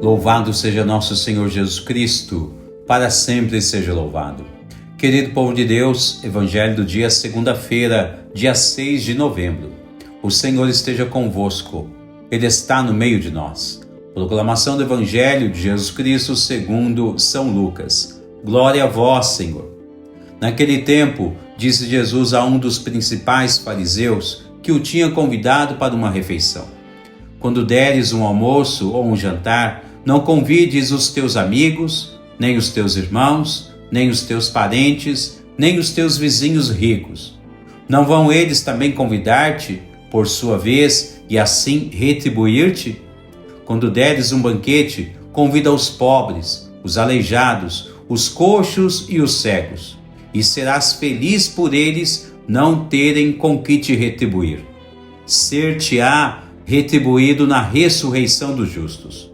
Louvado seja nosso Senhor Jesus Cristo, para sempre seja louvado. Querido povo de Deus, Evangelho do dia segunda-feira, dia 6 de novembro. O Senhor esteja convosco, Ele está no meio de nós. Proclamação do Evangelho de Jesus Cristo segundo São Lucas. Glória a vós, Senhor. Naquele tempo, disse Jesus a um dos principais fariseus que o tinha convidado para uma refeição: quando deres um almoço ou um jantar, não convides os teus amigos, nem os teus irmãos, nem os teus parentes, nem os teus vizinhos ricos. Não vão eles também convidar-te, por sua vez, e assim retribuir-te? Quando deres um banquete, convida os pobres, os aleijados, os coxos e os cegos, e serás feliz por eles não terem com que te retribuir. Ser-te-á retribuído na ressurreição dos justos.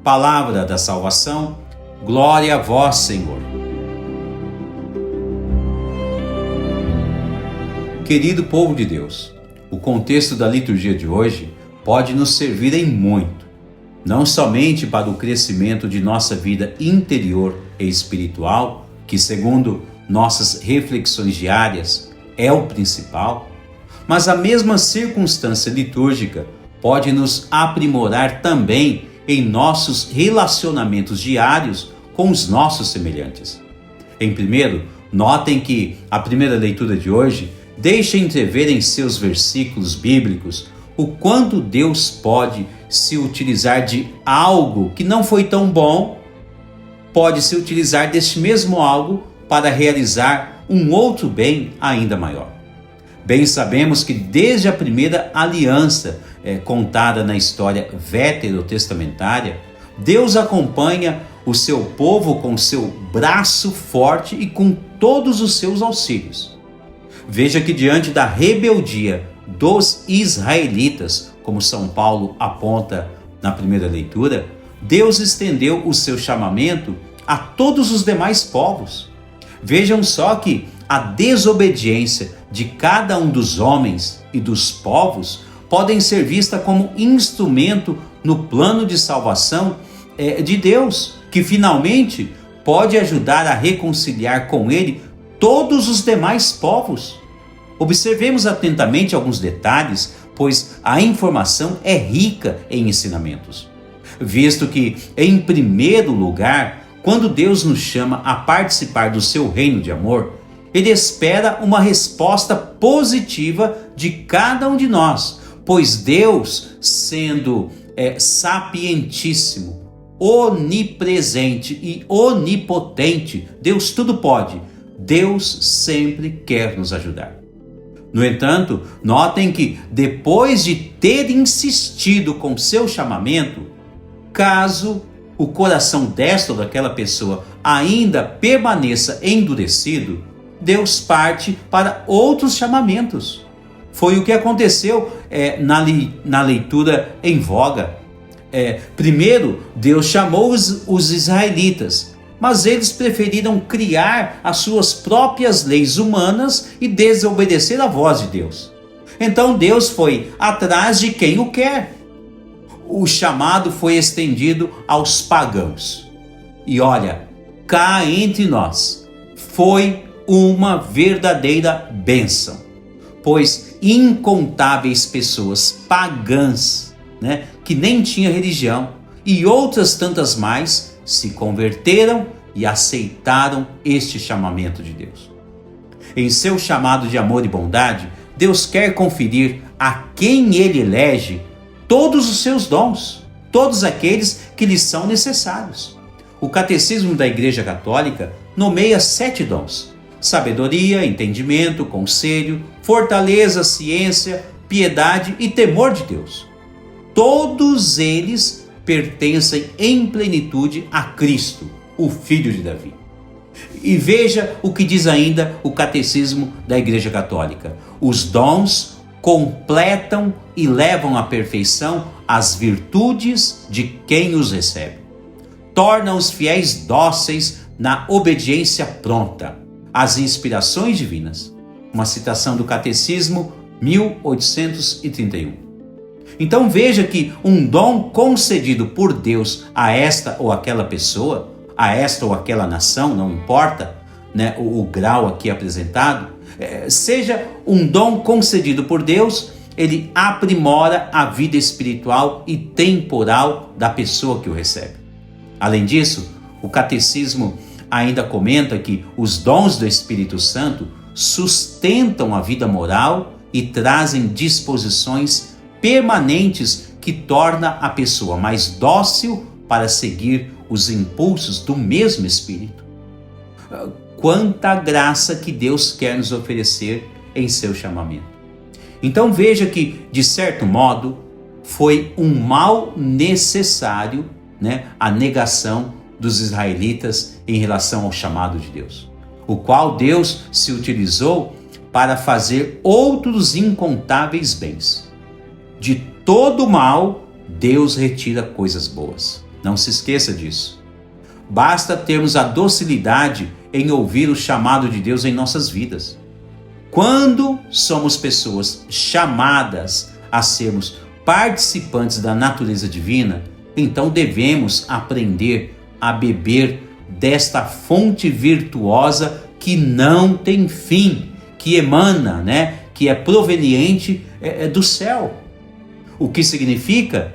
Palavra da salvação, glória a vós, Senhor. Querido povo de Deus, o contexto da liturgia de hoje pode nos servir em muito, não somente para o crescimento de nossa vida interior e espiritual, que segundo nossas reflexões diárias é o principal, mas a mesma circunstância litúrgica pode nos aprimorar também em nossos relacionamentos diários com os nossos semelhantes. Em primeiro, notem que a primeira leitura de hoje deixa entrever em seus versículos bíblicos o quanto Deus pode se utilizar de algo que não foi tão bom, pode se utilizar deste mesmo algo para realizar um outro bem ainda maior. Bem sabemos que desde a primeira aliança contada na história veterotestamentária, Deus acompanha o seu povo com seu braço forte e com todos os seus auxílios. Veja que diante da rebeldia dos israelitas, como São Paulo aponta na primeira leitura, Deus estendeu o seu chamamento a todos os demais povos. Vejam só que a desobediência de cada um dos homens e dos povos podem ser vista como instrumento no plano de salvação de Deus, que finalmente pode ajudar a reconciliar com Ele todos os demais povos. Observemos atentamente alguns detalhes, pois a informação é rica em ensinamentos. Visto que, em primeiro lugar, quando Deus nos chama a participar do seu reino de amor, Ele espera uma resposta positiva de cada um de nós, pois Deus, sendo sapientíssimo, onipresente e onipotente, Deus tudo pode, Deus sempre quer nos ajudar. No entanto, notem que depois de ter insistido com seu chamamento, caso o coração desta ou daquela pessoa ainda permaneça endurecido, Deus parte para outros chamamentos. Foi o que aconteceu na leitura em voga. Primeiro, Deus chamou os israelitas, mas eles preferiram criar as suas próprias leis humanas e desobedecer à voz de Deus. Então Deus foi atrás de quem o quer. O chamado foi estendido aos pagãos. E olha, cá entre nós, foi uma verdadeira bênção, pois incontáveis pessoas pagãs, que nem tinham religião, e outras tantas mais, se converteram e aceitaram este chamamento de Deus. Em seu chamado de amor e bondade, Deus quer conferir a quem Ele elege todos os seus dons, todos aqueles que lhe são necessários. O Catecismo da Igreja Católica nomeia 7 dons: sabedoria, entendimento, conselho, fortaleza, ciência, piedade e temor de Deus. Todos eles pertencem em plenitude a Cristo, o Filho de Davi. E veja o que diz ainda o Catecismo da Igreja Católica: os dons completam e levam à perfeição as virtudes de quem os recebe. Torna os fiéis dóceis na obediência pronta às inspirações divinas. Uma citação do Catecismo 1831. Então veja que um dom concedido por Deus a esta ou aquela pessoa, a esta ou aquela nação, não importa, né, o grau aqui apresentado, seja um dom concedido por Deus, ele aprimora a vida espiritual e temporal da pessoa que o recebe. Além disso, o catecismo ainda comenta que os dons do Espírito Santo sustentam a vida moral e trazem disposições permanentes que torna a pessoa mais dócil para seguir os impulsos do mesmo Espírito. Quanta graça que Deus quer nos oferecer em seu chamamento. Então veja que, de certo modo, foi um mal necessário, né, a negação dos israelitas em relação ao chamado de Deus, o qual Deus se utilizou para fazer outros incontáveis bens. De todo mal, Deus retira coisas boas. Não se esqueça disso. Basta termos a docilidade em ouvir o chamado de Deus em nossas vidas. Quando somos pessoas chamadas a sermos participantes da natureza divina, então devemos aprender a beber desta fonte virtuosa que não tem fim, que emana, né, que é proveniente do céu. O que significa,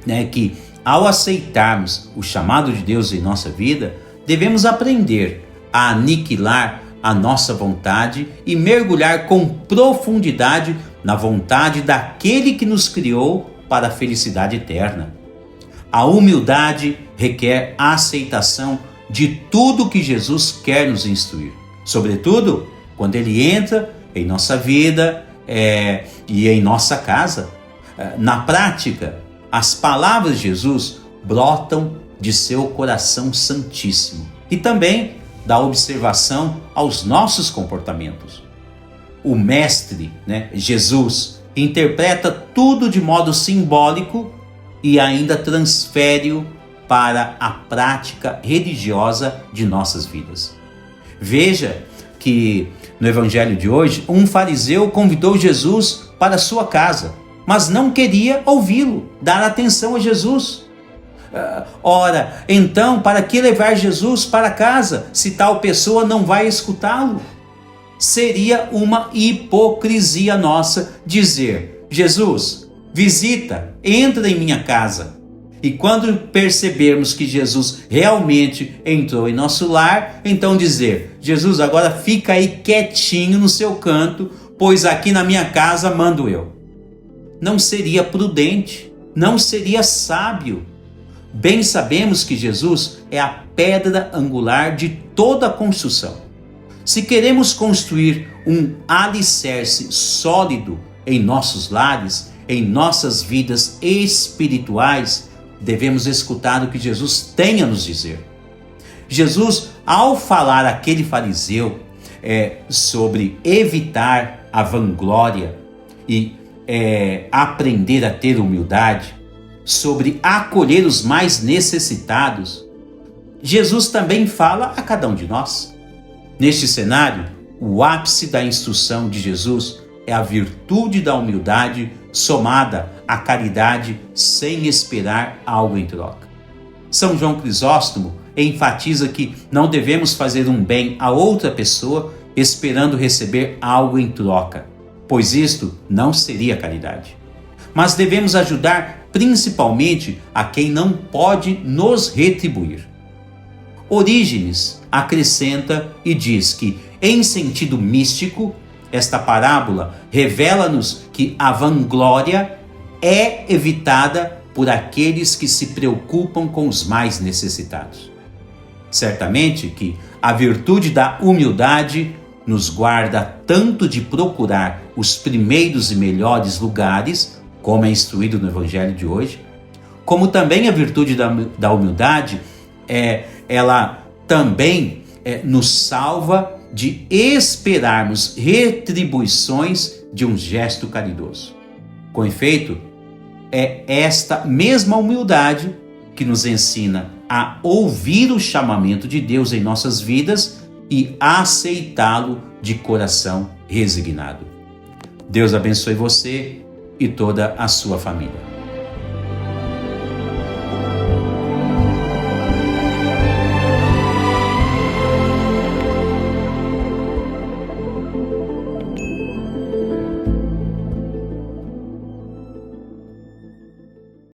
né, que ao aceitarmos o chamado de Deus em nossa vida, devemos aprender a aniquilar a nossa vontade e mergulhar com profundidade na vontade daquele que nos criou para a felicidade eterna. A humildade requer a aceitação de tudo que Jesus quer nos instruir, sobretudo quando Ele entra em nossa vida e em nossa casa. Na prática, as palavras de Jesus brotam de seu coração santíssimo e também da observação aos nossos comportamentos. O Mestre, né, Jesus, interpreta tudo de modo simbólico e ainda transfere-o para a prática religiosa de nossas vidas. Veja que no Evangelho de hoje, um fariseu convidou Jesus para sua casa, mas não queria ouvi-lo, dar atenção a Jesus. Ora, então, para que levar Jesus para casa, se tal pessoa não vai escutá-lo? Seria uma hipocrisia nossa dizer: Jesus, visita, entra em minha casa. E quando percebermos que Jesus realmente entrou em nosso lar, então dizer: Jesus, agora fica aí quietinho no seu canto, pois aqui na minha casa mando eu. Não seria prudente, não seria sábio. Bem sabemos que Jesus é a pedra angular de toda a construção. Se queremos construir um alicerce sólido em nossos lares, em nossas vidas espirituais, devemos escutar o que Jesus tem a nos dizer. Jesus, ao falar àquele fariseu sobre evitar a vanglória e aprender a ter humildade, sobre acolher os mais necessitados, Jesus também fala a cada um de nós. Neste cenário, o ápice da instrução de Jesus é a virtude da humildade somada à caridade sem esperar algo em troca. São João Crisóstomo enfatiza que não devemos fazer um bem a outra pessoa esperando receber algo em troca, pois isto não seria caridade. Mas devemos ajudar principalmente a quem não pode nos retribuir. Orígenes acrescenta e diz que, em sentido místico, esta parábola revela-nos que a vanglória é evitada por aqueles que se preocupam com os mais necessitados. Certamente que a virtude da humildade nos guarda tanto de procurar os primeiros e melhores lugares, como é instruído no Evangelho de hoje, como também a virtude da humildade, ela também nos salva de esperarmos retribuições de um gesto caridoso. Com efeito, é esta mesma humildade que nos ensina a ouvir o chamamento de Deus em nossas vidas e aceitá-lo de coração resignado. Deus abençoe você e toda a sua família.